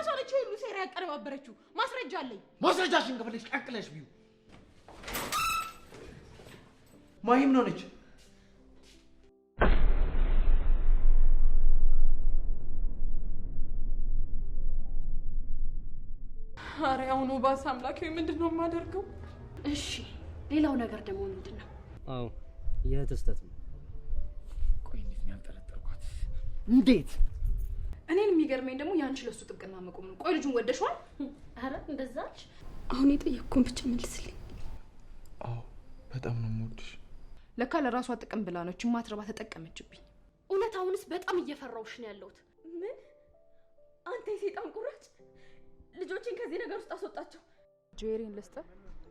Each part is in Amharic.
ራሷ ነች ሁሉ ሴራ ያቀረባበረችው ማስረጃ አለኝ ማስረጃሽን ከፈለግሽ ቀቅለሽ ቢዩ ማሂም ነው ነች አሬያውኑ ባስ አምላኬ ምንድነው የማደርገው እሺ ሌላው ነገር ደግሞ ምንድነው አው የተስተት ነው ቆይ እንዴት ነው ያልጠረጠርኳት እንዴት እኔን የሚገርመኝ ደግሞ ያንቺ ለሱ ጥብቅና መቆም ነው ቆይ ልጁን ወደሽዋል አረ እንደዛች አሁን የጠየቅኩን ብቻ መልስልኝ አዎ በጣም ነው የምወድሽ ለካ ለራሷ ጥቅም ብላ ነው ማትረባ ተጠቀመችብኝ እውነታውንስ በጣም እየፈራውሽ ነው ያለሁት ምን አንተ የሰይጣን ቁራጭ ልጆችን ከዚህ ነገር ውስጥ አስወጣቸው ጄሪን ልስተ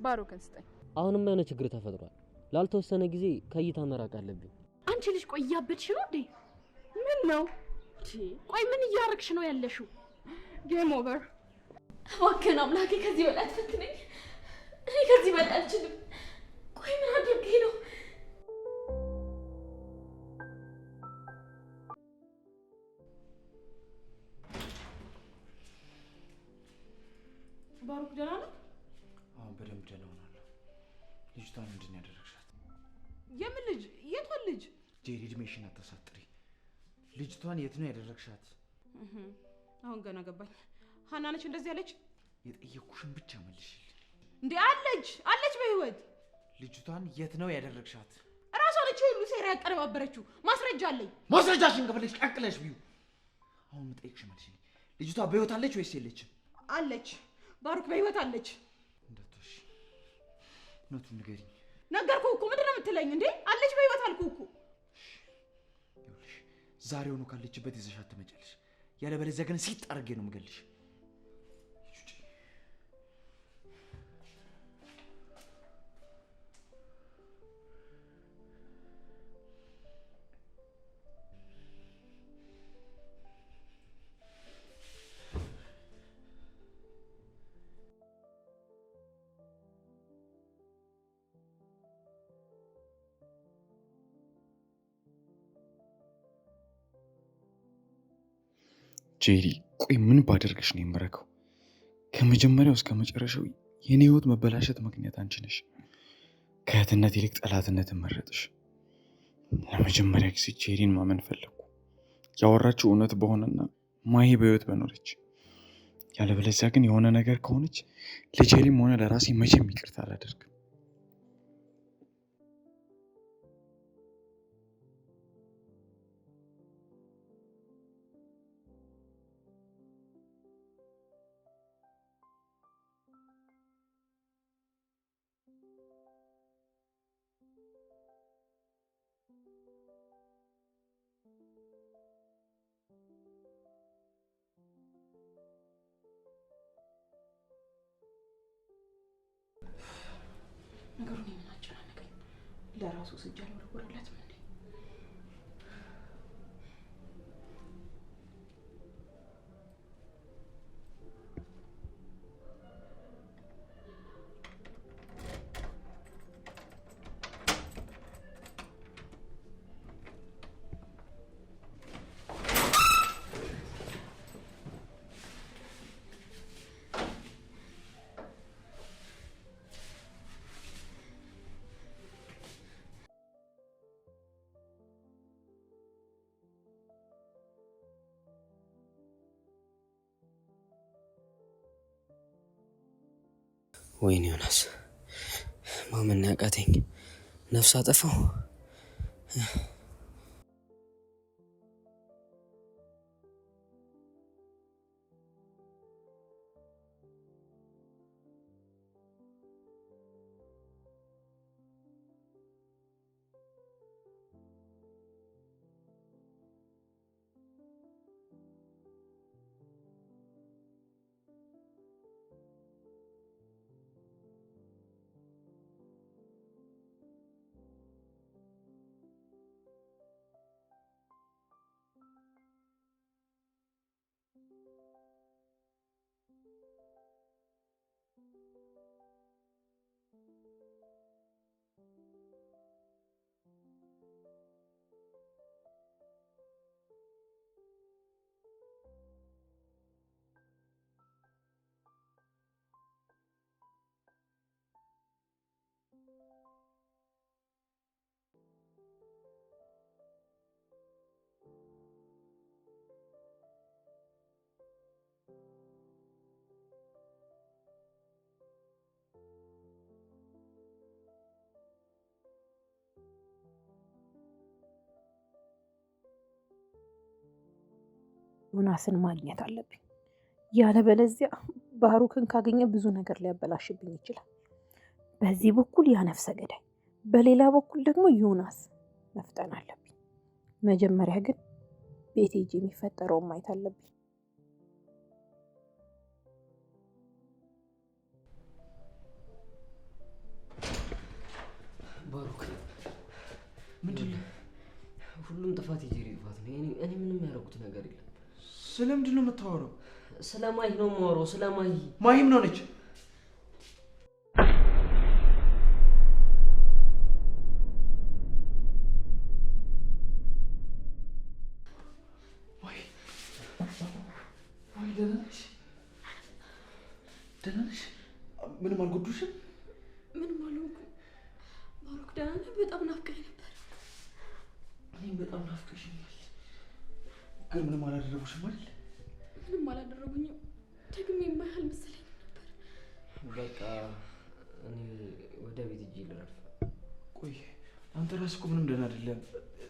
ባሮክን ስጠኝ አሁንም የሆነ ችግር ተፈጥሯል ላልተወሰነ ጊዜ ከይታ መራቅ አለብኝ አንቺ ልጅ ቆይ ያበድሽ ነው እንዴ ምን ነው ቆይ ምን እያረክሽ ነው ያለሽው ጌም ኦቨር እባክህን አምላኬ ከዚህ በላይ አትፈትነኝ እኔ ከዚህ በላይ አልችልም ቆይ ምን አድርጌ ነው ባሩክ ደህና ነው አሁን በደንብ ደህና ሆናለሁ ልጅቷን ምንድን ነው ያደረግሻት የምን ልጅ የቷን ልጅ ጄሪ እድሜሽን አታሳጥሪ ልጅቷን የት ነው ያደረግሻት አሁን ገና ገባኝ ሀና ነች እንደዚህ ያለች የጠየቅኩሽን ብቻ መልሽልኝ እንዴ አለች በህይወት ልጅቷን የት ነው ያደረግሻት ራሷ ነች ሁሉ ሴራ ያቀረባበረችው ማስረጃ አለኝ ማስረጃሽን ከፈለግሽ ቀቅለሽ ቢዩ አሁን የምጠይቅሽ መልሽልኝ ልጅቷ በህይወት አለች ወይስ የለችም አለች ባሩክ በህይወት አለች እንደተሽ እውነቱን ንገሪኝ ነገርኩህ እኮ ምንድነው የምትለኝ እንዴ አለች በህይወት አልኩህ እኮ ይኸውልሽ ዛሬውኑ ካለችበት ይዘሻት ትመጫለሽ ያለበለዚያ ግን ሲጥ አድርጌ ነው የምገልሽ ጄሪ ቆይ ምን ባደርግሽ ነው የምረከው ከመጀመሪያው እስከ መጨረሻው የኔ ህይወት መበላሸት ምክንያት አንቺ ነሽ ከእህትነት ይልቅ ጠላትነትን መረጥሽ ለመጀመሪያ ጊዜ ጄሪን ማመን ፈለኩ ያወራችው እውነት በሆነና ማሂ በህይወት በኖረች ያለበለዚያ ግን የሆነ ነገር ከሆነች ለጄሪም ሆነ ለራሴ መቼም ይቅርታ አላደርግም ነገሩን የምናጨናነቀኝ ለራሱ ስጃል ወርወረላት ምን ወይኔ ዮናስ ማመን ያቃተኝ ነፍስ አጠፋው ዮናስን ማግኘት አለብኝ። ያለበለዚያ ባሩክን ካገኘ ብዙ ነገር ሊያበላሽብኝ ይችላል። በዚህ በኩል ያ ነፍሰ ገዳይ፣ በሌላ በኩል ደግሞ ዮናስ መፍጠን አለብኝ። መጀመሪያ ግን ቤት ሄጄ የሚፈጠረውን ማየት አለብኝ። ባሩክ ምንድነው? ሁሉም ጥፋት የጄሪ ጥፋት ነው። እኔ ምንም ያደረኩት ነገር የለም። ስለምንድን ነው የምታወራው? ስለማይ ነው የማወራው። ስለማይ ማይም ነው ነች። ማይ ደህና ነሽ? ደህና ነሽ? ምንም አልጎዱሽም? ምንም አልሆንኩም። ባሩክ ደህና ነህ? በጣም ናፍቀኝ ነበር። እኔም በጣም ናፍቀሽኛል። ግን ምንም አላደረጉሽም አይደል? ምንም አላደረጉኝም። ደግሜ የማይሃል መሰለኝ ነበር። በቃ እኔ ወደ ቤት ሂጅ ልረፍ። ቆይ አንተ ራስህ እኮ ምንም ደህና አይደለም።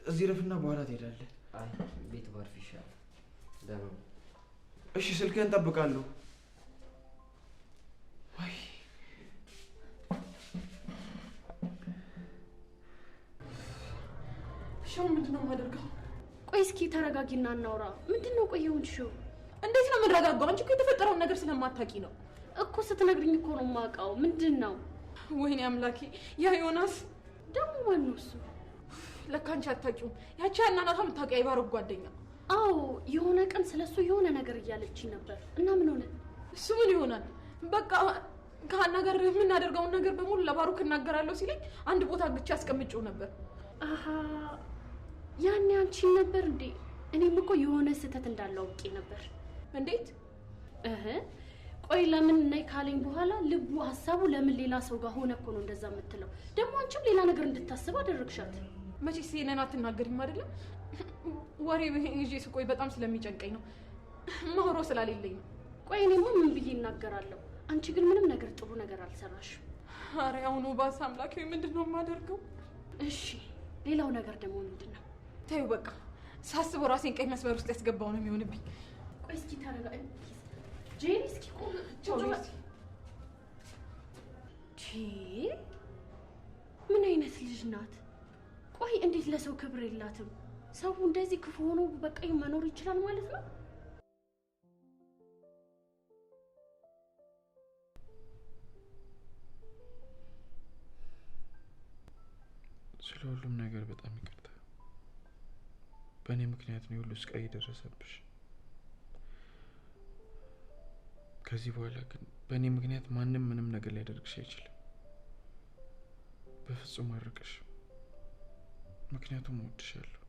እዚህ ረፍና በኋላ ትሄዳለህ። አይ ቤት ባርፍ ይሻላል። ደህና ነው። እሺ ስልክህን እጠብቃለሁ። ወይ ሻው ምንድነው የማደርገው? ቆይ እስኪ ተረጋጊና እናውራ። ምንድነው ቆይ የሆንሽው? እንዴት ነው የምንረጋጋው? አንቺ እኮ የተፈጠረውን ነገር ስለማታውቂ ነው እኮ። ስትነግሪኝ እኮ ነው የማውቀው። ምንድነው? ወይኔ አምላኬ፣ ያ ዮናስ ደግሞ ማን ነው እሱ? ለካ አንቺ አታውቂውም። ያቺ እናናታ የምታውቂው የባሩክ ጓደኛ። አዎ የሆነ ቀን ስለሱ የሆነ ነገር እያለችኝ ነበር። እና ምን ሆነ? እሱ ምን ይሆናል? በቃ ከሀና ጋር የምናደርገውን ነገር በሙሉ ለባሩክ እናገራለሁ ሲለኝ አንድ ቦታ ግጭ አስቀምጬው ነበር። አሃ ያኔ አንቺ ነበር እንዴ? እኔም እኮ የሆነ ስህተት እንዳለው አውቄ ነበር። እንዴት? ቆይ ለምን ነይ ካለኝ በኋላ ልቡ ሀሳቡ ለምን ሌላ ሰው ጋር ሆነ እኮ ነው እንደዛ የምትለው። ደግሞ አንቺም ሌላ ነገር እንድታስብ አደረግሻት። መቼስ ይሄንን አትናገሪም አይደለም? ወሬ ይዤ ስቆይ በጣም ስለሚጨንቀኝ ነው፣ ማውሮ ስላሌለኝ ነው። ቆይ እኔማ ምን ብዬ እናገራለሁ? አንቺ ግን ምንም ነገር ጥሩ ነገር አልሰራሽም። ኧረ አሁኑ ባስ አምላኬ፣ ምንድነው የማደርገው? እሺ ሌላው ነገር ደግሞ ምንድነው? ተይው በቃ፣ ሳስበው ራሴን ቀይ መስመር ውስጥ ያስገባው ነው የሚሆንብኝ። ቆይ እስኪ ተረጋጊ ጄሪ። እስኪ ቆይ ምን አይነት ልጅ ናት? ቆይ እንዴት ለሰው ክብር የላትም? ሰው እንደዚህ ክፉ ሆኖ በቀኝ መኖር ይችላል ማለት ነው? ስለ ሁሉም ነገር በጣም ይቅርታ። በእኔ ምክንያት ነው ሁሉ ስቃይ የደረሰብሽ። ከዚህ በኋላ ግን በእኔ ምክንያት ማንም ምንም ነገር ሊያደርግሽ አይችልም። በፍጹም አርቅሽ። ምክንያቱም እወድሻለሁ።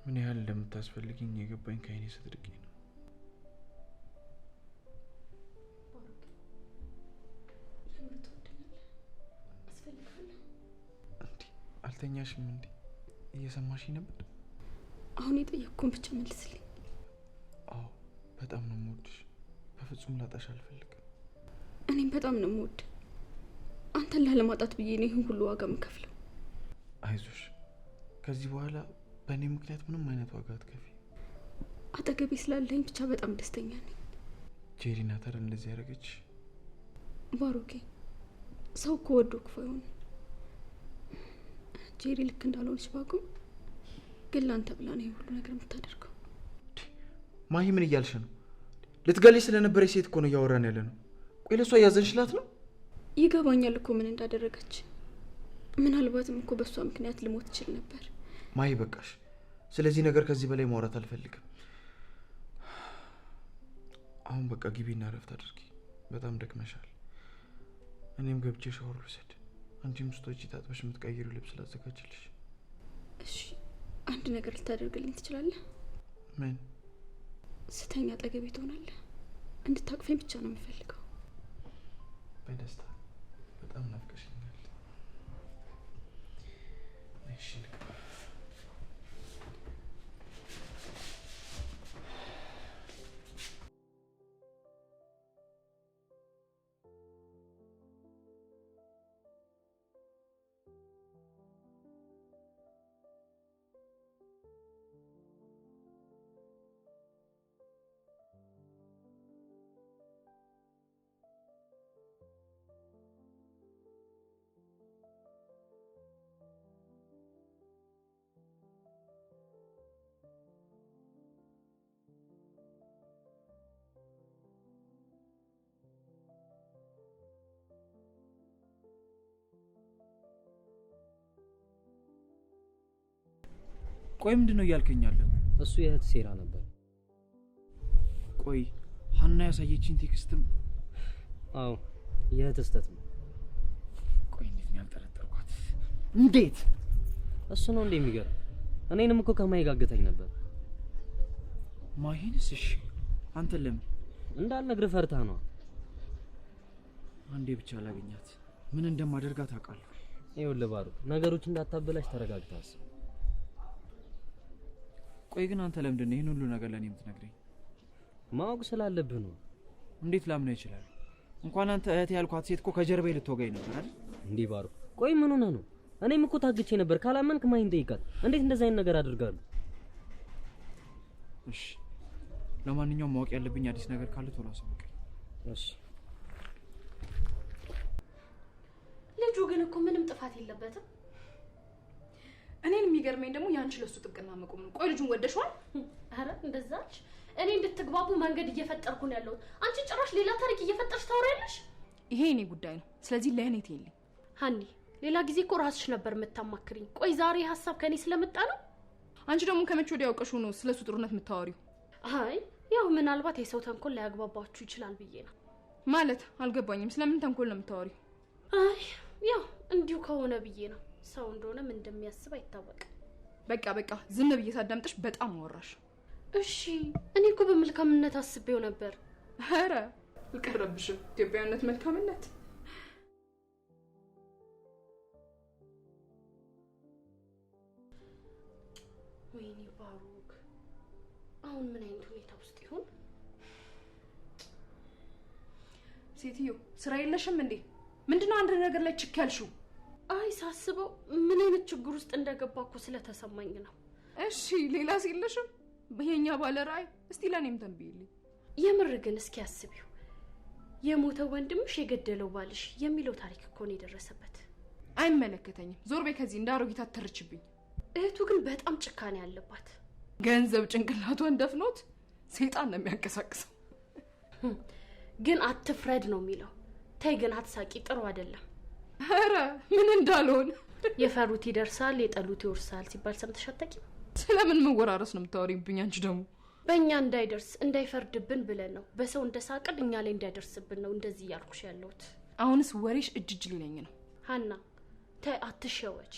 ምን ያህል እንደምታስፈልጊኝ የገባኝ ከአይኔ ስትርቂ ነው። አልተኛሽም እንዴ? እየሰማሽኝ ነበር? አሁን የጠየቅኩን ብቻ መልስልኝ። አዎ በጣም ነው የምወድሽ። በፍጹም ላጣሽ አልፈልግም። እኔም በጣም ነው የምወድ። አንተን ላለማጣት ብዬ ነው ይህን ሁሉ ዋጋ የምከፍለው። አይዞሽ፣ ከዚህ በኋላ በእኔ ምክንያት ምንም አይነት ዋጋ አትከፊ። አጠገቤ ስላለኝ ብቻ በጣም ደስተኛ ነኝ። ጄሪ ናት አይደል እንደዚህ ያደረገች? ባሩኬ፣ ሰው እኮ ወዶ ክፉ አይሆንም። ጄሪ ልክ እንዳልሆነች ባውቅም ግን ላንተ ብላ ነው ሁሉ ነገር የምታደርገው። ማሂ ምን እያልሽ ነው? ልትገልሽ ስለነበረች ሴት እኮ ነው እያወራን ያለ ነው። ቆይ ለሷ እያዘንሽላት ነው? ይገባኛል እኮ ምን እንዳደረገች። ምናልባትም እኮ በሷ ምክንያት ልሞት ይችል ነበር። ማሂ በቃሽ። ስለዚህ ነገር ከዚህ በላይ ማውራት አልፈልግም። አሁን በቃ ግቢና እረፍት አድርጊ። በጣም ደክመሻል። እኔም ገብቼ ሻወር ልውሰድ። አንቺም ስቶች ታጥበሽ የምትቀይሪው ልብስ ላዘጋጅልሽ። እሺ፣ አንድ ነገር ልታደርግልኝ ትችላለህ? ምን? ስተኛ አጠገቤ ትሆናለህ። እንድታቅፈኝ ብቻ ነው የምፈልገው። በደስታ። በጣም ናፍቀሽኛል። እሺ ልግባ። ቆይ ምንድነው እያልከኛለህ? እሱ የእህት ሴራ ነበር። ቆይ ሀና ያሳየችኝ ቴክስትም አዎ የእህት ስተት ነው። ቆይ እንዴት ነው ያልጠረጠርኳት? እንዴት? እሱ ነው እንዴ የሚገርም? እኔንም እኮ ከማይጋገተኝ ነበር። ማሂንስ? እሺ አንተ ለምን እንዳልነግርህ ፈርታ ነው። አንዴ ብቻ ላገኛት ምን እንደማደርጋት አውቃለሁ። ይኸውልህ ባሩ ነገሮች እንዳታበላሽ ተረጋግተህ አስብ። ቆይ ግን አንተ ለምንድን ነው ይሄን ሁሉ ነገር ለኔ የምትነግረኝ? ማወቅ ስላለብህ ነው። እንዴት ላምነው ይችላል? እንኳን አንተ እህት ያልኳት ሴት እኮ ከጀርባዬ ልትወጋኝ ነበር አይደል? እንዴ ባሩ ቆይ ምን ሆነህ ነው? እኔም እኮ ታግቼ ነበር። ካላመንክ ማይን ጠይቃት። እንዴት እንደዛ አይነት ነገር አድርጋለሁ? እሺ ለማንኛውም ማወቅ ያለብኝ አዲስ ነገር ካለ ቶሎ አሳውቀኝ። እሺ። ልጁ ግን እኮ ምንም ጥፋት የለበትም። እኔን የሚገርመኝ ደግሞ ያንቺ ለሱ ጥብቅና መቆም ነው። ቆይ ልጁን ወደሽዋል? አረ እንደዛች እኔ እንድትግባቡ መንገድ እየፈጠርኩ ነው ያለው። አንቺ ጭራሽ ሌላ ታሪክ እየፈጠርሽ ታወሪያለሽ። ይሄ እኔ ጉዳይ ነው። ስለዚህ ለእኔ ትይልኝ። ሀኒ ሌላ ጊዜ እኮ ራስሽ ነበር የምታማክሪኝ። ቆይ ዛሬ ሀሳብ ከኔ ስለመጣ ነው? አንቺ ደግሞ ከመቼ ወዲያ ያውቀሽው ነው ስለሱ ጥሩነት የምታወሪው? አይ ያው ምናልባት የሰው ተንኮል ላያግባባችሁ ይችላል ብዬ ነው። ማለት አልገባኝም። ስለምን ተንኮል ነው የምታወሪው? አይ ያው እንዲሁ ከሆነ ብዬ ነው። ሰው እንደሆነ ምን እንደሚያስብ አይታወቅም። በቃ ዝም ብዬ ሳዳምጥሽ በጣም አወራሽ። እሺ እኔ እኮ በመልካምነት አስቤው ነበር። አረ አልቀረብሽም። ኢትዮጵያዊነት መልካምነት። ወይኔ ባሩክ አሁን ምን አይነት ሁኔታ ውስጥ ይሆን? ሴትዮ ስራ የለሽም እንዴ? ምንድነው አንድ ነገር ላይ ችክ ያልሽው? አይ ሳስበው ምን አይነት ችግር ውስጥ እንደገባ እኮ ስለተሰማኝ ነው። እሺ ሌላስ የለሽም? በየኛ ባለ ራዕይ እስቲ ለኔም ተንብይልኝ። የምር ግን እስኪ አስቢው። የሞተ ወንድምሽ የገደለው ባልሽ የሚለው ታሪክ እኮ ነው የደረሰበት። አይመለከተኝም። ዞር በይ ከዚህ እንዳሮጊት አትተርችብኝ። እህቱ ግን በጣም ጭካኔ ያለባት። ገንዘብ ጭንቅላቷን ደፍኖት ሰይጣን ነው የሚያንቀሳቅሰው። ግን አትፍረድ ነው የሚለው። ተይ ግን አትሳቂ፣ ጥሩ አይደለም። አረ ምን እንዳልሆን። የፈሩት ይደርሳል የጠሉት ይወርሳል ሲባል ሰምተሽ አታውቂም? ስለምን መወራረስ ነው የምታወሪብኝ አንቺ ደግሞ? በእኛ እንዳይደርስ እንዳይፈርድብን ብለን ነው። በሰው እንደሳቅን እኛ ላይ እንዳይደርስብን ነው እንደዚህ ያልኩሽ ያለሁት። አሁንስ ወሬሽ እጅ ሊለኝ ነው። ሀና ተይ አትሸወጂ።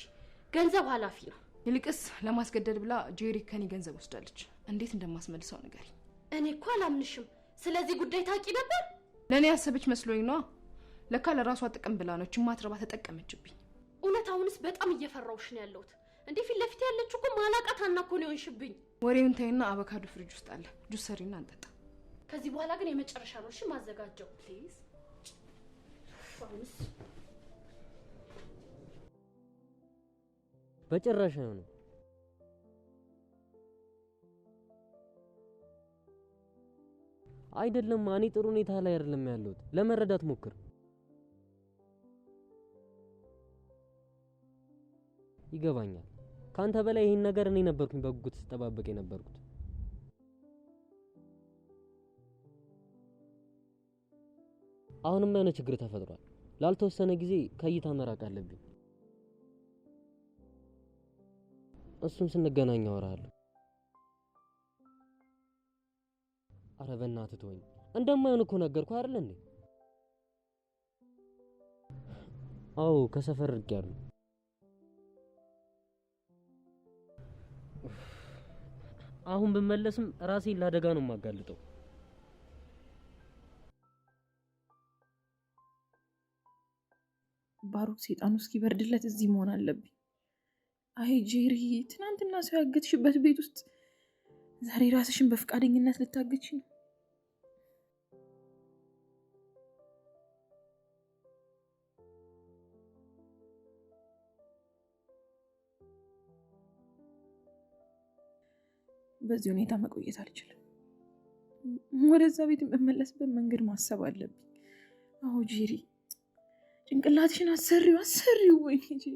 ገንዘብ ኃላፊ ነው። ይልቅስ ለማስገደድ ብላ ጄሪ ከኔ ገንዘብ ወስዳለች። እንዴት እንደማስመልሰው ንገሪ። እኔ እኮ አላምንሽም። ስለዚህ ጉዳይ ታውቂ ነበር? ለኔ ያሰበች መስሎኝ ነው። ለካ ለራሷ ጥቅም ብላ ነው ማትረባ ተጠቀመችብኝ። እውነት አሁንስ በጣም እየፈራውሽ ነው ያለሁት። እንዴ ፊት ለፊት ያለችው እኮ ማላቃት ሀና እኮ ነው የሆንሽብኝ። ወሬውን ተይና አቮካዶ ፍሪጅ ውስጥ አለ። ጁስ ሰሪና እንጠጣ። ከዚህ በኋላ ግን የመጨረሻ ነው እሺ ማዘጋጀው ፕሊዝ። አሁንስ በጭራሽ ነው አይደለም። እኔ ጥሩ ሁኔታ ላይ አይደለም ያለሁት። ለመረዳት ሞክር። ይገባኛል። ካንተ በላይ ይሄን ነገር እኔ ነበርኩኝ በጉጉት ስጠባበቅ የነበርኩት። አሁንም የሆነ ችግር ተፈጥሯል። ላልተወሰነ ጊዜ ከእይታ መራቅ አለብኝ። እሱን ስንገናኝ አወራለሁ። አረ በእናትህ ተወኝ። እንደማይሆን እኮ ነገርኩህ አይደል እንዴ? አዎ ከሰፈር ርቄያለሁ። አሁን ብመለስም ራሴን ለአደጋ ነው የማጋልጠው። ባሩክ ሰይጣኑ እስኪበርድለት እዚህ መሆን አለብኝ። አይ ጄሪ፣ ትናንትና ሰው ያገትሽበት ቤት ውስጥ ዛሬ ራስሽን በፍቃደኝነት ልታገች ነው? በዚህ ሁኔታ መቆየት አልችልም። ወደዛ ቤት የምመለስበት መንገድ ማሰብ አለብኝ። አዎ ጄሪ፣ ጭንቅላትሽን አሰሪው። ወይኔ ጄሪ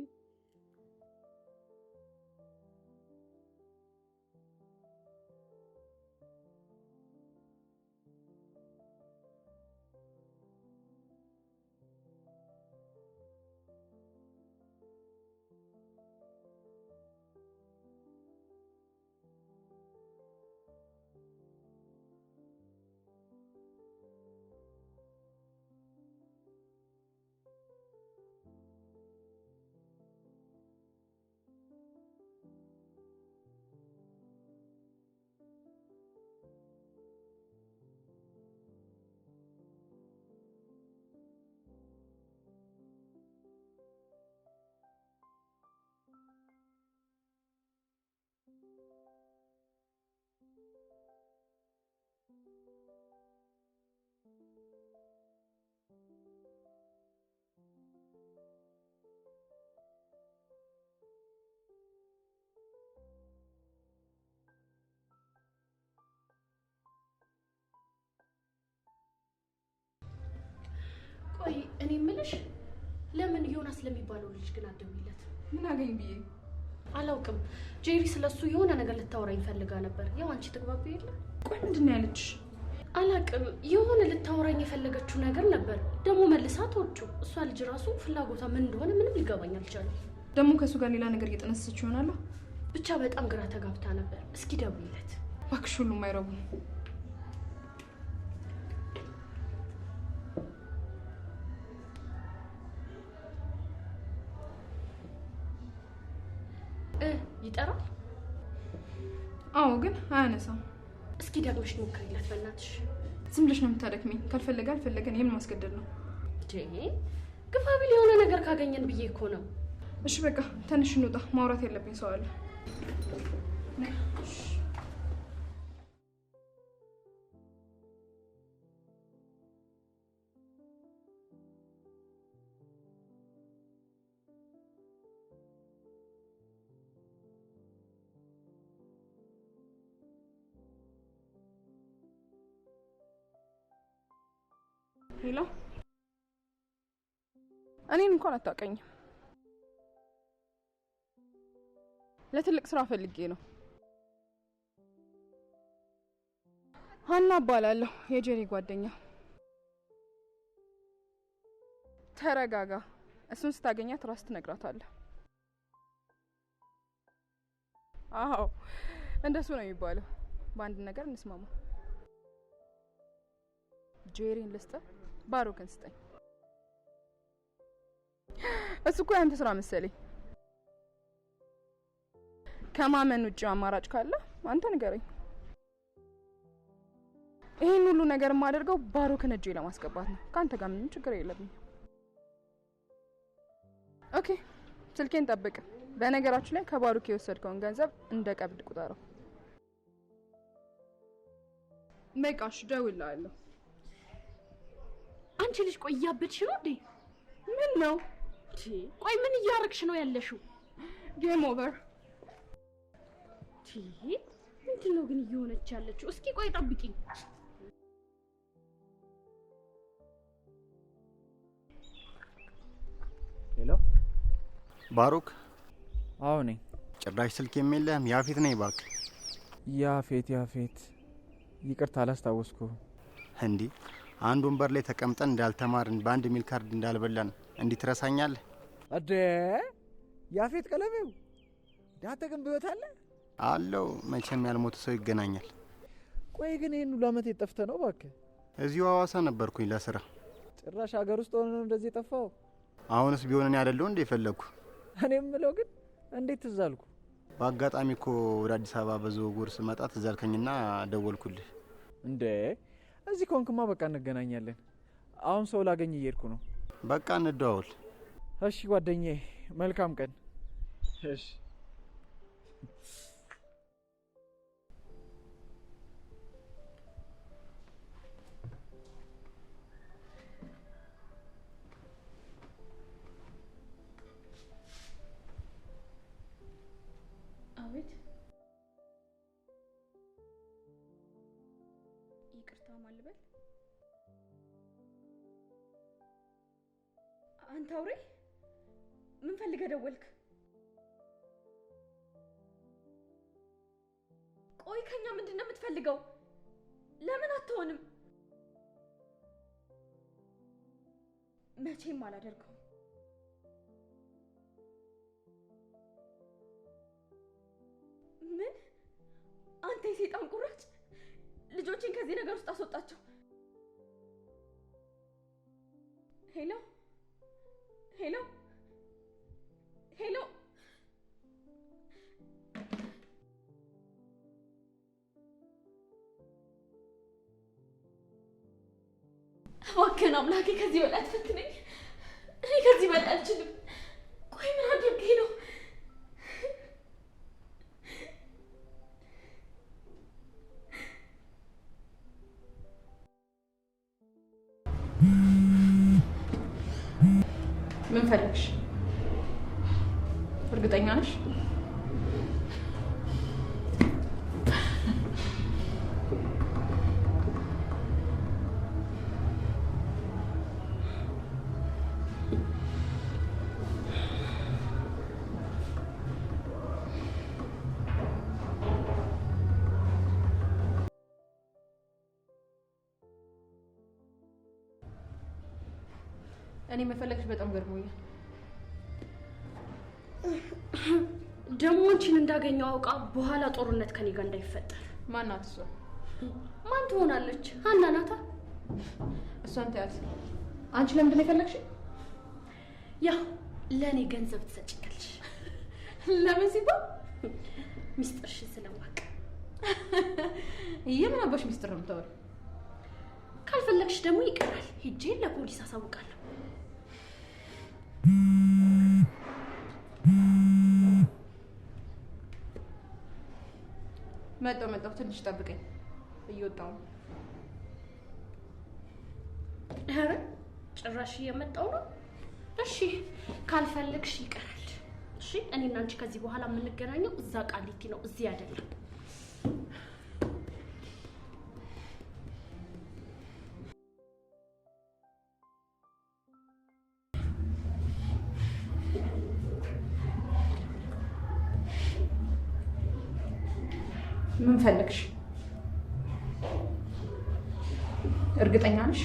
ለሚባለው ልጅ ግን አትደውይለት። ምን አገኝ ብዬ አላውቅም። ጄሪ ስለሱ የሆነ ነገር ልታወራኝ ፈልጋ ነበር። ያው አንቺ ተግባቢ የለ። ቆይ ምንድን ነው ያለችሽ? አላውቅም። የሆነ ልታወራኝ የፈለገችው ነገር ነበር። ደግሞ መልሳ ተወጩ። እሷ ልጅ ራሱ ፍላጎቷ ምን እንደሆነ ምንም ሊገባኝ አልቻለም። ደግሞ ከሱ ጋር ሌላ ነገር እየጠነሰሰች ይሆናል። ብቻ በጣም ግራ ተጋብታ ነበር። እስኪ ደውይለት እባክሽ። ሁሉም አይረቡም። ይጠራል። አዎ ግን አያነሳም። እስኪ ደግመሽ ሞክሪለት በእናትሽ። ዝም ብለሽ ነው የምታደክሚኝ። ካልፈለገ አልፈለገን የምን ማስገደድ ነው? ግፋ ቢል የሆነ ነገር ካገኘን ብዬ እኮ ነው። እሺ በቃ ትንሽ እንውጣ። ማውራት ያለብኝ ሰው አለ። ሄሎ፣ እኔን እንኳን አታውቀኝም። ለትልቅ ስራ ፈልጌ ነው። ሀና እባላለሁ፣ የጄሪ ጓደኛ። ተረጋጋ። እሱን ስታገኛት ራስ ትነግራታለህ። አዎ እንደሱ ነው የሚባለው። በአንድ ነገር እንስማማ። ጄሪን ልስጥህ፣ ባሮክን ስጠኝ። እሱ እኮ ያንተ ስራ መሰለኝ። ከማመን ውጭ አማራጭ ካለ አንተ ንገረኝ። ይሄን ሁሉ ነገር የማደርገው ባሮክን እጄ ለማስገባት ነው። ካንተ ጋር ምንም ችግር የለብኝም። ኦኬ፣ ስልኬን ጠብቅ። በነገራችን ላይ ከባሮክ የወሰድከውን ገንዘብ እንደ ቀብድ ቁጠረው። በቃሽ፣ ደውልልሃለሁ። አንቺ ልጅ ቆይ እያበድሽ ነው እንዴ? ምን ነው? ቆይ ምን እያረግሽ ነው ያለሽው? ጌም ኦቨር። ምንድን ነው ግን እየሆነች ያለችው? እስኪ ቆይ ጠብቂኝ። ሄሎ ባሮክ። አዎ ነኝ። ጭራሽ ስልክ የለህም? ያፌት ነኝ እባክህ። ያፌት ይቅርታ አላስታወስኩ። እንዴ አንድ ወንበር ላይ ተቀምጠን እንዳልተማርን በአንድ ሚል ካርድ እንዳልበላን እንዴት ትረሳኛለህ? አደ ያፌት ቀለሜው ዳተ ግን በህይወት አለ አለው። መቼም ያልሞተ ሰው ይገናኛል። ቆይ ግን ይሄን ሁሉ አመት የጠፍተ ነው እባክህ? እዚሁ ሐዋሳ ነበርኩኝ ለስራ። ጭራሽ ሀገር ውስጥ ሆነ ነው እንደዚህ የጠፋው? አሁንስ ቢሆን እኔ አይደለሁ እንዴ ፈለግኩ? እኔም ምለው ግን እንዴት ትዝ አልኩ? በአጋጣሚ እኮ ወደ አዲስ አበባ በዝውውር ስመጣ ትዝ አልከኝና ደወልኩልህ። እንዴ እዚህ ኮንክማ በቃ እንገናኛለን። አሁን ሰው ላገኝ እየሄድኩ ነው። በቃ እንደዋወል። እሺ ጓደኛዬ፣ መልካም ቀን። እሺ አቤት። ይቅርታ ማልበል። አንተ አውሬ፣ ምን ፈልገህ ደወልክ? ቆይ ከኛ ምንድን ነው የምትፈልገው? ለምን አትሆንም? መቼም አላደርገው። ምን? አንተ የሰይጣን ቁራጭ! ልጆችን ከዚህ ነገር ውስጥ አስወጣቸው። ሄሎ ሄሎ ሄሎ፣ እባክህን አምላኬ ከዚህ በላይ አትፈትነኝ። እኔ ከዚህ በላይ አልችልም። ቆይ ምን አድርጌ ነው? ምን ፈለግሽ? እርግጠኛ ነሽ? እኔ መፈለግሽ በጣም ገርሞኛል። ደግሞ አንቺን እንዳገኘው አውቃ በኋላ ጦርነት ከኔ ጋር እንዳይፈጠር። ማናት እሷ? ማን ትሆናለች? ሀና ናታ። እሷን ተያት። አንቺ ለምንድን ነው የፈለግሽ? ያው ለእኔ ገንዘብ ትሰጭኛለሽ። ለምን ሲባል? ሚስጥርሽን ስለማውቅ። የምን አባሽ ሚስጥር ነው የምታወሪው? ካልፈለግሽ ደግሞ ይቀራል። ሂጄ ለፖሊስ አሳውቃለሁ። መጣሁ። ትንሽ ጠብቀኝ፣ እየወጣሁ ነው። ኧረ ጭራሽ እየመጣሁ ነው። እሺ ካልፈለግሽ ይቀራል። እሺ እኔና አንቺ ከዚህ በኋላ የምንገናኘው እዛ ቃሊቲ ነው፣ እዚህ አይደለም። ምን ፈለግሽ? እርግጠኛ ነሽ?